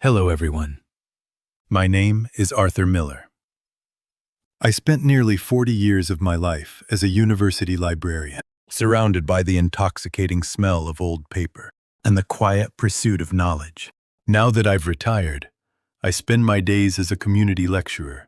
Hello, everyone. My name is Arthur Miller. I spent nearly 40 years of my life as a university librarian, surrounded by the intoxicating smell of old paper and the quiet pursuit of knowledge. Now that I've retired, I spend my days as a community lecturer,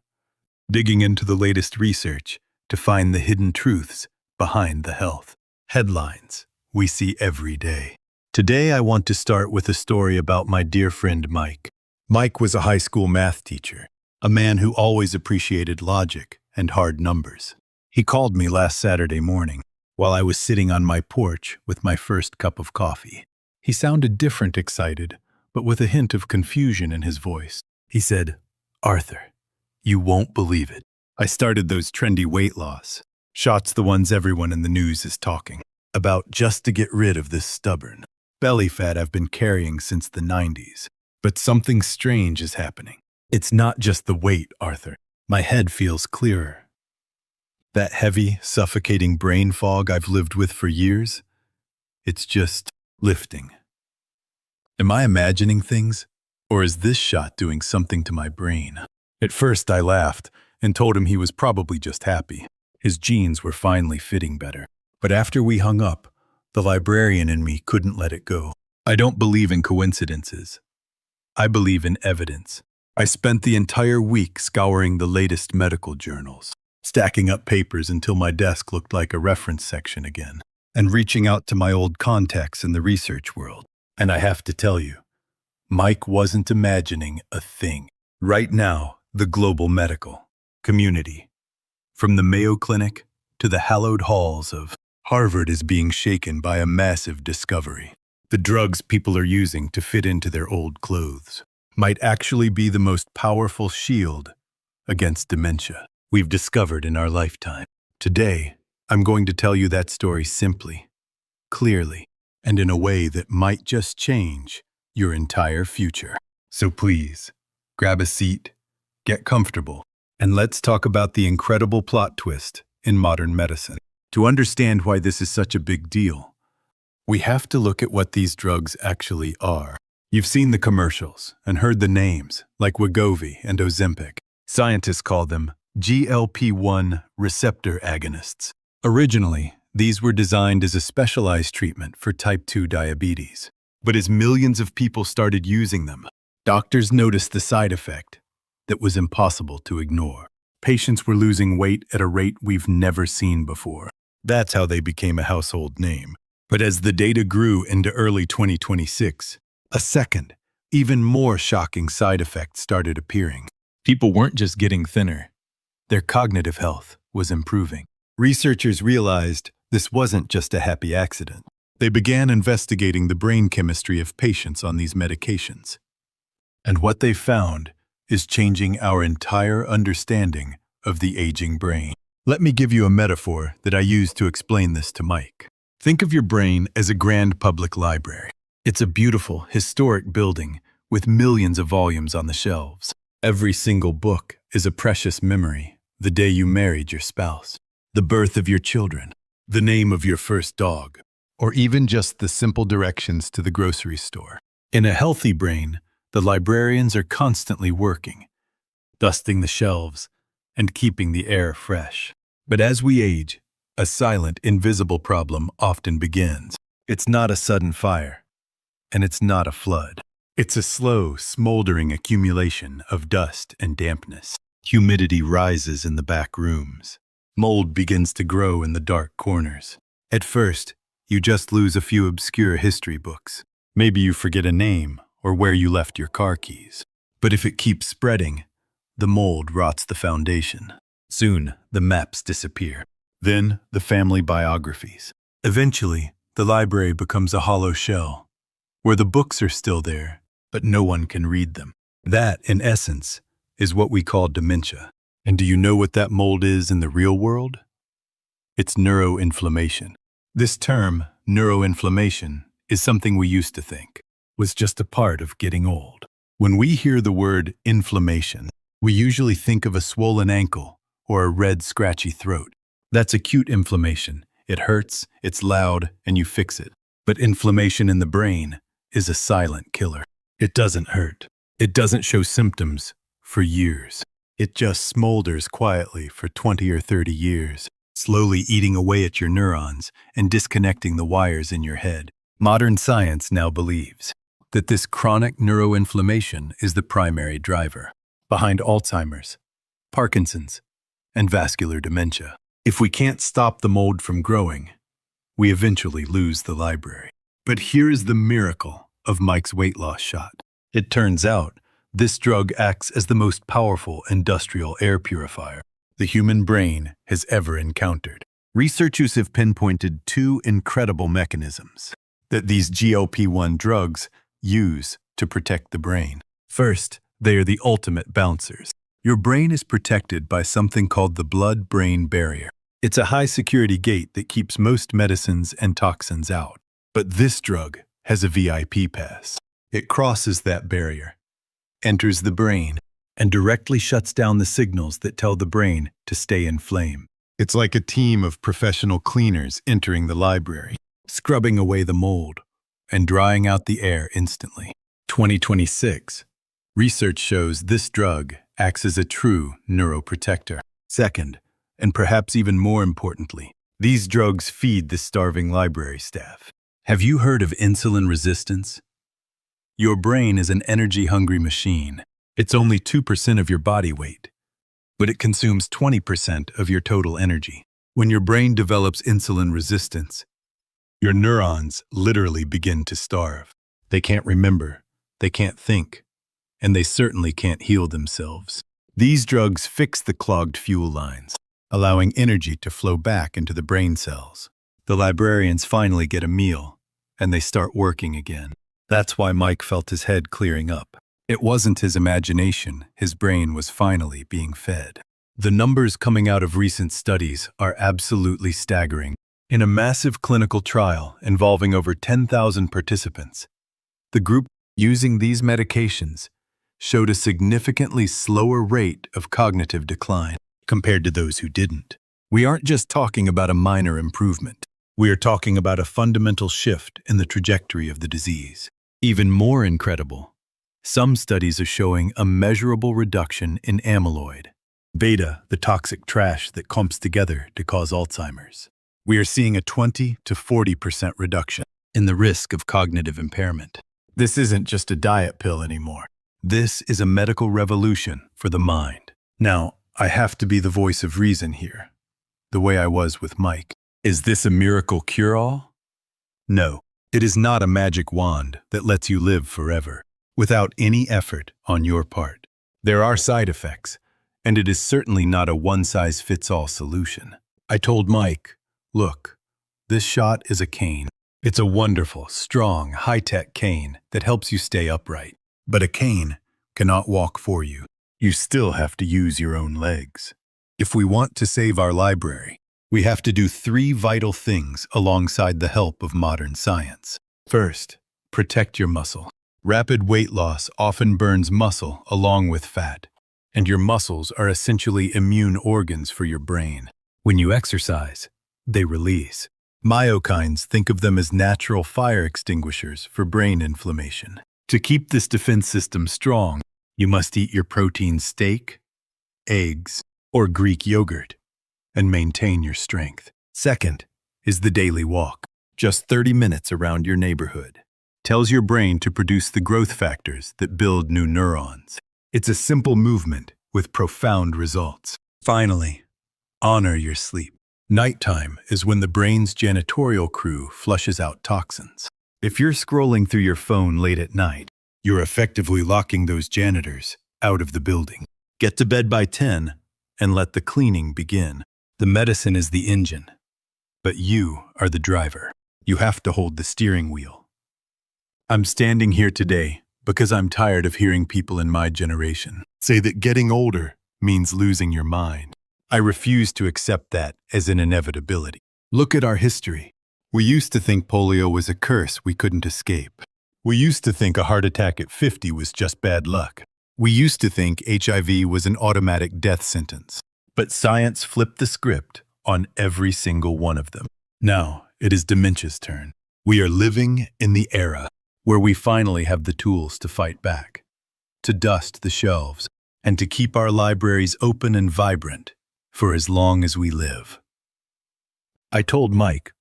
digging into the latest research to find the hidden truths behind the health headlines we see every day. Today, I want to start with a story about my dear friend Mike. Mike was a high school math teacher, a man who always appreciated logic and hard numbers. He called me last Saturday morning while I was sitting on my porch with my first cup of coffee. He sounded different, excited, but with a hint of confusion in his voice. He said, "Arthur, you won't believe it. I started those trendy weight loss shots, the ones everyone in the news is talking about, just to get rid of this stubborn belly fat I've been carrying since the 90s. But something strange is happening. It's not just the weight, Arthur. My head feels clearer. That heavy, suffocating brain fog I've lived with for years, it's just lifting. Am I imagining things, or is this shot doing something to my brain?" At first, I laughed and told him he was probably just happy. His jeans were finally fitting better. But after we hung up, the librarian in me couldn't let it go. I don't believe in coincidences. I believe in evidence. I spent the entire week scouring the latest medical journals, stacking up papers until my desk looked like a reference section again, and reaching out to my old contacts in the research world. And I have to tell you, Mike wasn't imagining a thing. Right now, the global medical community, from the Mayo Clinic to the hallowed halls of Harvard, is being shaken by a massive discovery. The drugs people are using to fit into their old clothes might actually be the most powerful shield against dementia we've discovered in our lifetime. Today, I'm going to tell you that story simply, clearly, and in a way that might just change your entire future. So please, grab a seat, get comfortable, and let's talk about the incredible plot twist in modern medicine. To understand why this is such a big deal, we have to look at what these drugs actually are. You've seen the commercials and heard the names, like Wegovy and Ozempic. Scientists call them GLP-1 receptor agonists. Originally, these were designed as a specialized treatment for type 2 diabetes. But as millions of people started using them, doctors noticed the side effect that was impossible to ignore. Patients were losing weight at a rate we've never seen before. That's how they became a household name. But as the data grew into early 2026, a second, even more shocking side effect started appearing. People weren't just getting thinner. Their cognitive health was improving. Researchers realized this wasn't just a happy accident. They began investigating the brain chemistry of patients on these medications. And what they found is changing our entire understanding of the aging brain. Let me give you a metaphor that I used to explain this to Mike. Think of your brain as a grand public library. It's a beautiful, historic building with millions of volumes on the shelves. Every single book is a precious memory: the day you married your spouse, the birth of your children, the name of your first dog, or even just the simple directions to the grocery store. In a healthy brain, the librarians are constantly working, dusting the shelves and keeping the air fresh. But as we age, a silent, invisible problem often begins. It's not a sudden fire, and it's not a flood. It's a slow, smoldering accumulation of dust and dampness. Humidity rises in the back rooms. Mold begins to grow in the dark corners. At first, you just lose a few obscure history books. Maybe you forget a name or where you left your car keys. But if it keeps spreading, the mold rots the foundation. Soon, the maps disappear. Then, the family biographies. Eventually, the library becomes a hollow shell, where the books are still there, but no one can read them. That, in essence, is what we call dementia. And do you know what that mold is in the real world? It's neuroinflammation. This term, neuroinflammation, is something we used to think was just a part of getting old. When we hear the word inflammation, we usually think of a swollen ankle or a red, scratchy throat. That's acute inflammation. It hurts, it's loud, and you fix it. But inflammation in the brain is a silent killer. It doesn't hurt. It doesn't show symptoms for years. It just smolders quietly for 20 or 30 years, slowly eating away at your neurons and disconnecting the wires in your head. Modern science now believes that this chronic neuroinflammation is the primary driver behind Alzheimer's, Parkinson's, and vascular dementia. If we can't stop the mold from growing, we eventually lose the library. But here is the miracle of Mike's weight loss shot. It turns out this drug acts as the most powerful industrial air purifier the human brain has ever encountered. Researchers have pinpointed two incredible mechanisms that these GLP-1 drugs use to protect the brain. First, they are the ultimate bouncers. Your brain is protected by something called the blood-brain barrier. It's a high-security gate that keeps most medicines and toxins out. But this drug has a VIP pass. It crosses that barrier, enters the brain, and directly shuts down the signals that tell the brain to stay in flame. It's like a team of professional cleaners entering the library, scrubbing away the mold and drying out the air instantly. 2026. Research shows this drug acts as a true neuroprotector. Second, and perhaps even more importantly, these drugs feed the starving library staff. Have you heard of insulin resistance? Your brain is an energy-hungry machine. It's only 2% of your body weight, but it consumes 20% of your total energy. When your brain develops insulin resistance, your neurons literally begin to starve. They can't remember, they can't think, and they certainly can't heal themselves. These drugs fix the clogged fuel lines, allowing energy to flow back into the brain cells. The librarians finally get a meal, and they start working again. That's why Mike felt his head clearing up. It wasn't his imagination, his brain was finally being fed. The numbers coming out of recent studies are absolutely staggering. In a massive clinical trial involving over 10,000 participants, the group using these medications showed a significantly slower rate of cognitive decline compared to those who didn't. We aren't just talking about a minor improvement. We are talking about a fundamental shift in the trajectory of the disease. Even more incredible, some studies are showing a measurable reduction in amyloid, beta, the toxic trash that clumps together to cause Alzheimer's. We are seeing a 20 to 40% reduction in the risk of cognitive impairment. This isn't just a diet pill anymore. This is a medical revolution for the mind. Now, I have to be the voice of reason here, the way I was with Mike. Is this a miracle cure-all? No, it is not a magic wand that lets you live forever, without any effort on your part. There are side effects, and it is certainly not a one-size-fits-all solution. I told Mike, look, this shot is a cane. It's a wonderful, strong, high-tech cane that helps you stay upright. But a cane cannot walk for you. You still have to use your own legs. If we want to save our library, we have to do 3 vital things alongside the help of modern science. First, protect your muscle. Rapid weight loss often burns muscle along with fat, and your muscles are essentially immune organs for your brain. When you exercise, they release myokines. Think of them as natural fire extinguishers for brain inflammation. To keep this defense system strong, you must eat your protein steak, eggs, or Greek yogurt, and maintain your strength. Second is the daily walk. Just 30 minutes around your neighborhood tells your brain to produce the growth factors that build new neurons. It's a simple movement with profound results. Finally, honor your sleep. Nighttime is when the brain's janitorial crew flushes out toxins. If you're scrolling through your phone late at night, you're effectively locking those janitors out of the building. Get to bed by 10 and let the cleaning begin. The medicine is the engine, but you are the driver. You have to hold the steering wheel. I'm standing here today because I'm tired of hearing people in my generation say that getting older means losing your mind. I refuse to accept that as an inevitability. Look at our history. We used to think polio was a curse we couldn't escape. We used to think a heart attack at 50 was just bad luck. We used to think HIV was an automatic death sentence. But science flipped the script on every single one of them. Now, it is dementia's turn. We are living in the era where we finally have the tools to fight back. to dust the shelves, and to keep our libraries open and vibrant for as long as we live. I told Mike,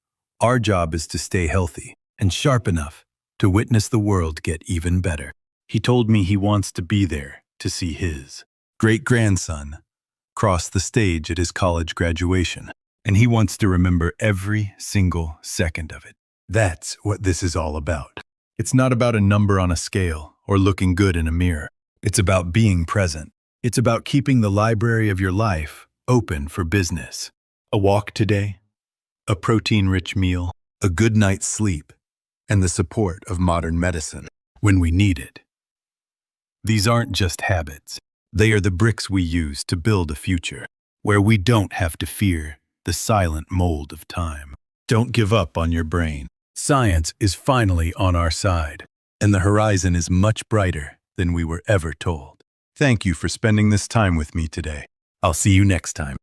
our job is to stay healthy and sharp enough to witness the world get even better. He told me he wants to be there to see his great-grandson cross the stage at his college graduation, and he wants to remember every single second of it. That's what this is all about. It's not about a number on a scale or looking good in a mirror. It's about being present. It's about keeping the library of your life open for business. A walk today, a protein-rich meal, a good night's sleep, and the support of modern medicine when we need it. These aren't just habits. They are the bricks we use to build a future where we don't have to fear the silent mold of time. Don't give up on your brain. Science is finally on our side, and the horizon is much brighter than we were ever told. Thank you for spending this time with me today. I'll see you next time.